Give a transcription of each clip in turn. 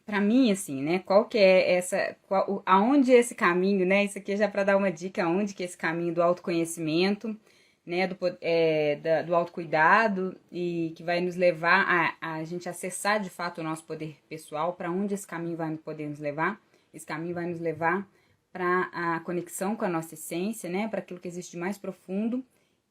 para mim, assim, né, qual que é essa, aonde esse caminho, né, isso aqui é já para dar uma dica, aonde que é esse caminho do autoconhecimento, né, do autocuidado e que vai nos levar a gente acessar de fato o nosso poder pessoal, para onde esse caminho vai poder nos levar? Esse caminho vai nos levar para a conexão com a nossa essência, né, para aquilo que existe de mais profundo,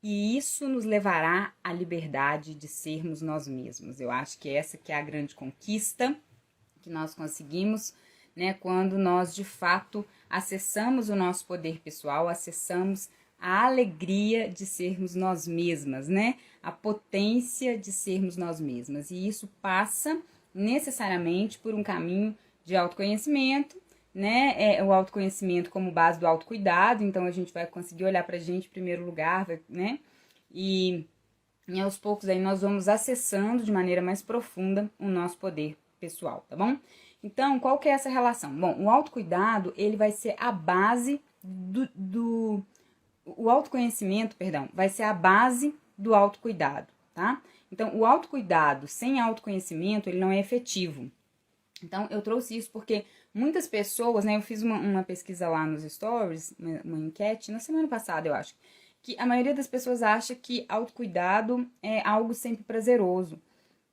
e isso nos levará à liberdade de sermos nós mesmos. Eu acho que essa que é a grande conquista que nós conseguimos, né, quando nós de fato acessamos o nosso poder pessoal, acessamos a alegria de sermos nós mesmas, né, a potência de sermos nós mesmas. E isso passa necessariamente por um caminho de autoconhecimento, né, o autoconhecimento como base do autocuidado. Então a gente vai conseguir olhar pra gente em primeiro lugar, né, e aos poucos aí nós vamos acessando de maneira mais profunda o nosso poder pessoal, tá bom? Então, qual que é essa relação? Bom, o autocuidado, ele vai ser a base o autoconhecimento, perdão, vai ser a base do autocuidado, tá? Então, o autocuidado sem autoconhecimento, ele não é efetivo. Então, eu trouxe isso porque muitas pessoas, né, eu fiz uma pesquisa lá nos stories, uma enquete, na semana passada, eu acho, que a maioria das pessoas acha que autocuidado é algo sempre prazeroso,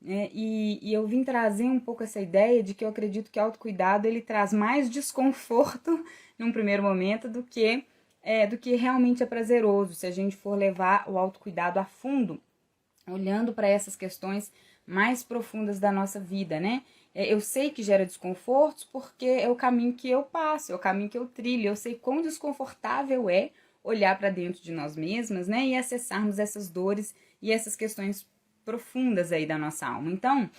né? E eu vim trazer um pouco essa ideia de que eu acredito que autocuidado ele traz mais desconforto num primeiro momento do que realmente é prazeroso, se a gente for levar o autocuidado a fundo, olhando para essas questões mais profundas da nossa vida, né? Eu sei que gera desconfortos porque é o caminho que eu passo, é o caminho que eu trilho, eu sei quão desconfortável é olhar para dentro de nós mesmas, né? E acessarmos essas dores e essas questões profundas aí da nossa alma. Então,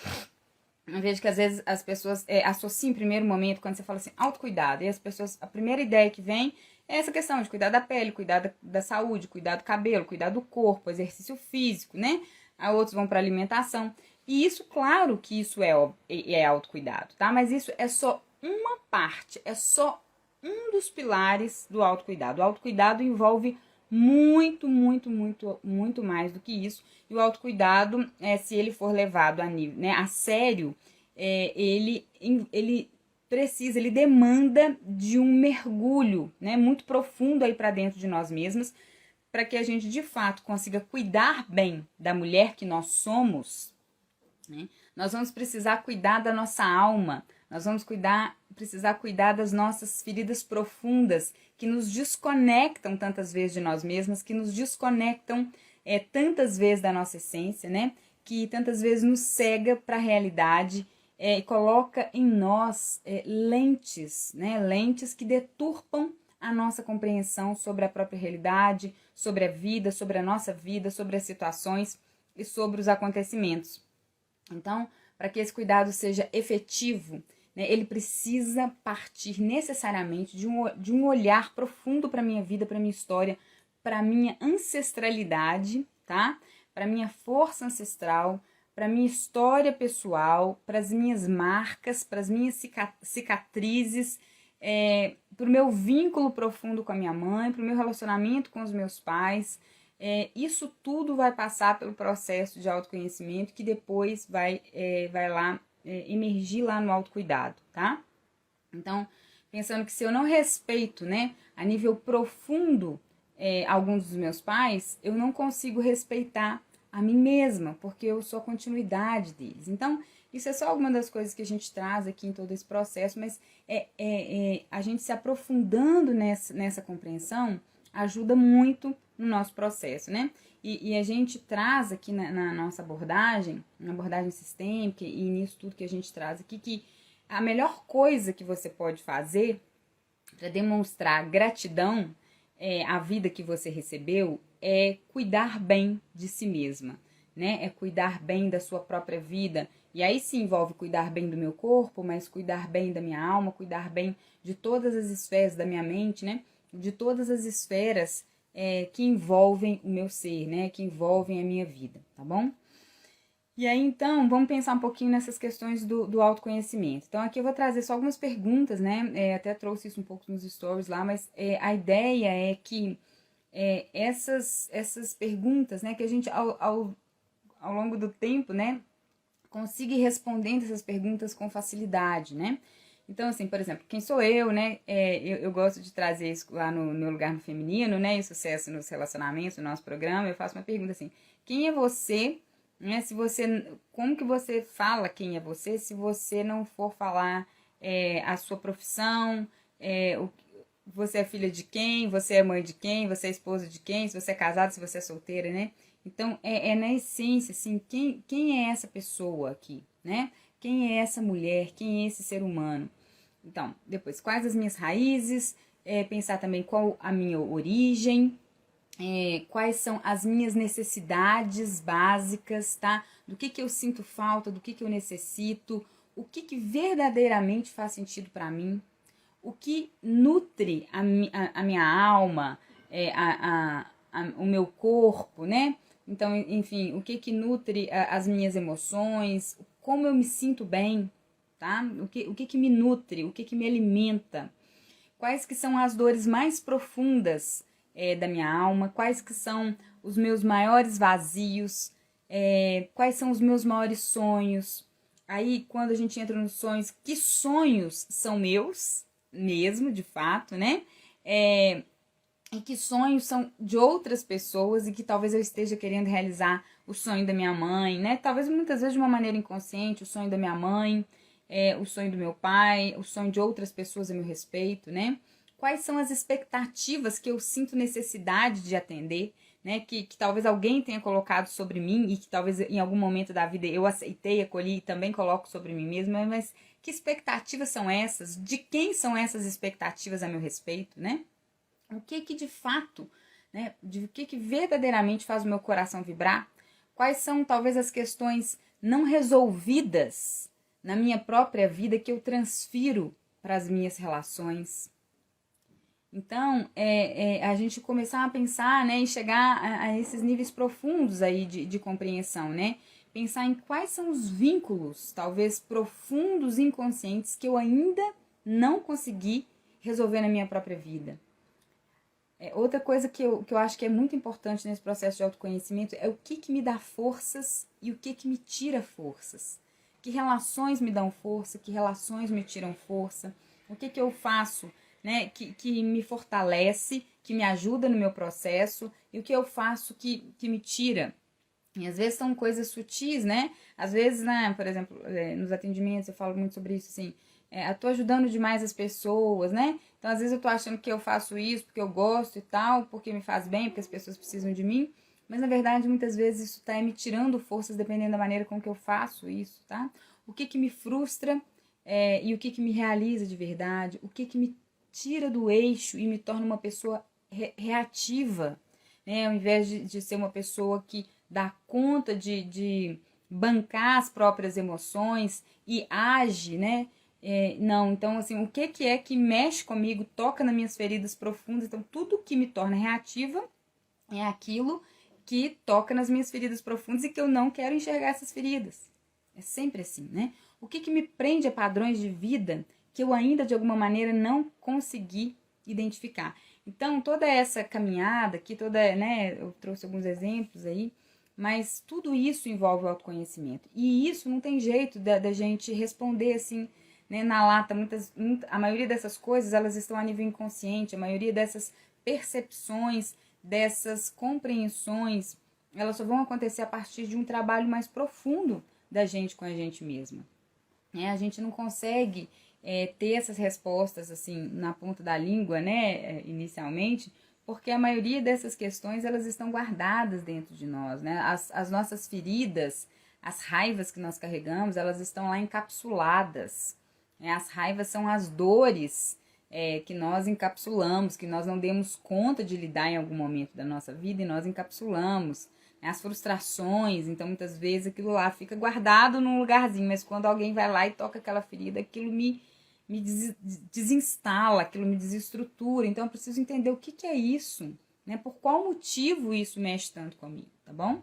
eu vejo que às vezes as pessoas associam em primeiro momento, quando você fala assim, autocuidado, e as pessoas, a primeira ideia que vem é essa questão de cuidar da pele, cuidar da saúde, cuidar do cabelo, cuidar do corpo, exercício físico, né? A outros vão para alimentação. E isso, claro que isso é autocuidado, tá? Mas isso é só uma parte, é só um dos pilares do autocuidado. O autocuidado envolve muito, muito, muito, muito mais do que isso. E o autocuidado, se ele for levado a nível, né, a sério, ele precisa, ele demanda de um mergulho, né, muito profundo aí para dentro de nós mesmos, para que a gente de fato consiga cuidar bem da mulher que nós somos, né? Nós vamos precisar cuidar da nossa alma, nós vamos precisar cuidar das nossas feridas profundas que nos desconectam tantas vezes de nós mesmas, que nos desconectam tantas vezes da nossa essência, né? Que tantas vezes nos cega para a realidade e coloca em nós lentes, né? Lentes que deturpam a nossa compreensão sobre a própria realidade, sobre a vida, sobre a nossa vida, sobre as situações e sobre os acontecimentos. Então, para que esse cuidado seja efetivo, né, ele precisa partir necessariamente de um olhar profundo para a minha vida, para a minha história, para a minha ancestralidade, tá? Para a minha força ancestral, para a minha história pessoal, para as minhas marcas, para as minhas cicatrizes, para o meu vínculo profundo com a minha mãe, para o meu relacionamento com os meus pais. Isso tudo vai passar pelo processo de autoconhecimento que depois vai lá emergir lá no autocuidado, tá? Então, pensando que se eu não respeito, né, a nível profundo alguns dos meus pais, eu não consigo respeitar a mim mesma, porque eu sou a continuidade deles. Então, isso é só alguma das coisas que a gente traz aqui em todo esse processo, mas a gente se aprofundando nessa compreensão ajuda muito no nosso processo, né? E a gente traz aqui na nossa abordagem, na abordagem sistêmica e nisso tudo que a gente traz aqui, que a melhor coisa que você pode fazer para demonstrar gratidão à vida que você recebeu é cuidar bem de si mesma, né? É cuidar bem da sua própria vida. E aí se envolve cuidar bem do meu corpo, mas cuidar bem da minha alma, cuidar bem de todas as esferas da minha mente, né? De todas as esferas que envolvem o meu ser, né? Que envolvem a minha vida, tá bom? E aí, então, vamos pensar um pouquinho nessas questões do autoconhecimento. Então, aqui eu vou trazer só algumas perguntas, né? Até trouxe isso um pouco nos stories lá, mas a ideia é que essas perguntas, né? Que a gente, ao longo do tempo, né? consiga ir respondendo essas perguntas com facilidade, né? Então, assim, por exemplo, quem sou eu, né? Eu gosto de trazer isso lá no meu lugar no feminino, né? E sucesso nos relacionamentos, no nosso programa. Eu faço uma pergunta assim: quem é você, né? Se você, como que você fala quem é você, se você não for falar a sua profissão, você é filha de quem, você é mãe de quem, você é esposa de quem, se você é casada, se você é solteira, né? Então, é na essência, assim, quem é essa pessoa aqui, né? Quem é essa mulher? Quem é esse ser humano? Então, depois, quais as minhas raízes? Pensar também qual a minha origem, quais são as minhas necessidades básicas, tá? Do que eu sinto falta, do que eu necessito, o que verdadeiramente faz sentido para mim, o que nutre a minha alma, o meu corpo, né? Então, enfim, o que nutre as minhas emoções, como eu me sinto bem, tá? O que me nutre, o que me alimenta, quais que são as dores mais profundas da minha alma, quais que são os meus maiores vazios, quais são os meus maiores sonhos. Aí, quando a gente entra nos sonhos, que sonhos são meus, mesmo, de fato, né? E que sonhos são de outras pessoas e que talvez eu esteja querendo realizar o sonho da minha mãe, né? Talvez muitas vezes de uma maneira inconsciente, o sonho da minha mãe, o sonho do meu pai, o sonho de outras pessoas a meu respeito, né? Quais são as expectativas que eu sinto necessidade de atender, né? Que talvez alguém tenha colocado sobre mim e que talvez em algum momento da vida eu aceitei, acolhi e também coloco sobre mim mesma, mas que expectativas são essas? De quem são essas expectativas a meu respeito, né? O que de fato, né? De o que verdadeiramente faz o meu coração vibrar? Quais são talvez as questões não resolvidas na minha própria vida que eu transfiro para as minhas relações? Então, a gente começar a pensar, né, e chegar a esses níveis profundos aí de compreensão, né? Pensar em quais são os vínculos, talvez profundos, inconscientes, que eu ainda não consegui resolver na minha própria vida. Outra coisa que eu acho que é muito importante nesse processo de autoconhecimento é o que me dá forças e o que me tira forças. Que relações me dão força, que relações me tiram força, o que eu faço, né, que me fortalece, que me ajuda no meu processo, e o que eu faço que me tira. E às vezes são coisas sutis, né? Às vezes, né, por exemplo, nos atendimentos eu falo muito sobre isso, assim, eu tô ajudando demais as pessoas, né? Então, às vezes eu tô achando que eu faço isso porque eu gosto e tal, porque me faz bem, porque as pessoas precisam de mim, mas na verdade, muitas vezes isso tá me tirando forças dependendo da maneira com que eu faço isso, tá? O que me frustra e o que me realiza de verdade, o que me tira do eixo e me torna uma pessoa reativa, né? Ao invés de ser uma pessoa que dá conta de bancar as próprias emoções e age, né? Não, então assim, o que é que mexe comigo, toca nas minhas feridas profundas, então tudo que me torna reativa é aquilo que toca nas minhas feridas profundas e que eu não quero enxergar essas feridas. É sempre assim, né? O que me prende a padrões de vida que eu ainda de alguma maneira não consegui identificar. Então, toda essa caminhada aqui, né, eu trouxe alguns exemplos aí, mas tudo isso envolve o autoconhecimento. E isso não tem jeito da gente responder assim, né, na lata. A maioria dessas coisas, elas estão a nível inconsciente, a maioria dessas percepções, dessas compreensões, elas só vão acontecer a partir de um trabalho mais profundo da gente com a gente mesma. A gente não consegue ter essas respostas assim na ponta da língua, né, inicialmente, porque a maioria dessas questões elas estão guardadas dentro de nós, né? As nossas feridas, as raivas que nós carregamos, elas estão lá encapsuladas. As raivas são as dores que nós encapsulamos, que nós não demos conta de lidar em algum momento da nossa vida e nós encapsulamos. As frustrações, então muitas vezes aquilo lá fica guardado num lugarzinho, mas quando alguém vai lá e toca aquela ferida, aquilo me desinstala, aquilo me desestrutura. Então eu preciso entender o que é isso, né? Por qual motivo isso mexe tanto comigo, tá bom?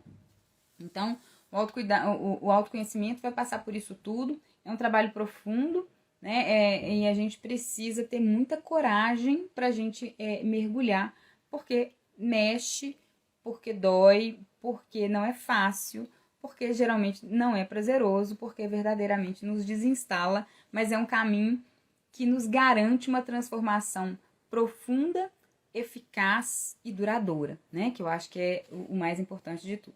Então o autoconhecimento vai passar por isso tudo, é um trabalho profundo, né? E a gente precisa ter muita coragem pra gente mergulhar, porque mexe, porque dói, porque não é fácil, porque geralmente não é prazeroso, porque verdadeiramente nos desinstala, mas é um caminho que nos garante uma transformação profunda, eficaz e duradoura, né? Que eu acho que é o mais importante de tudo.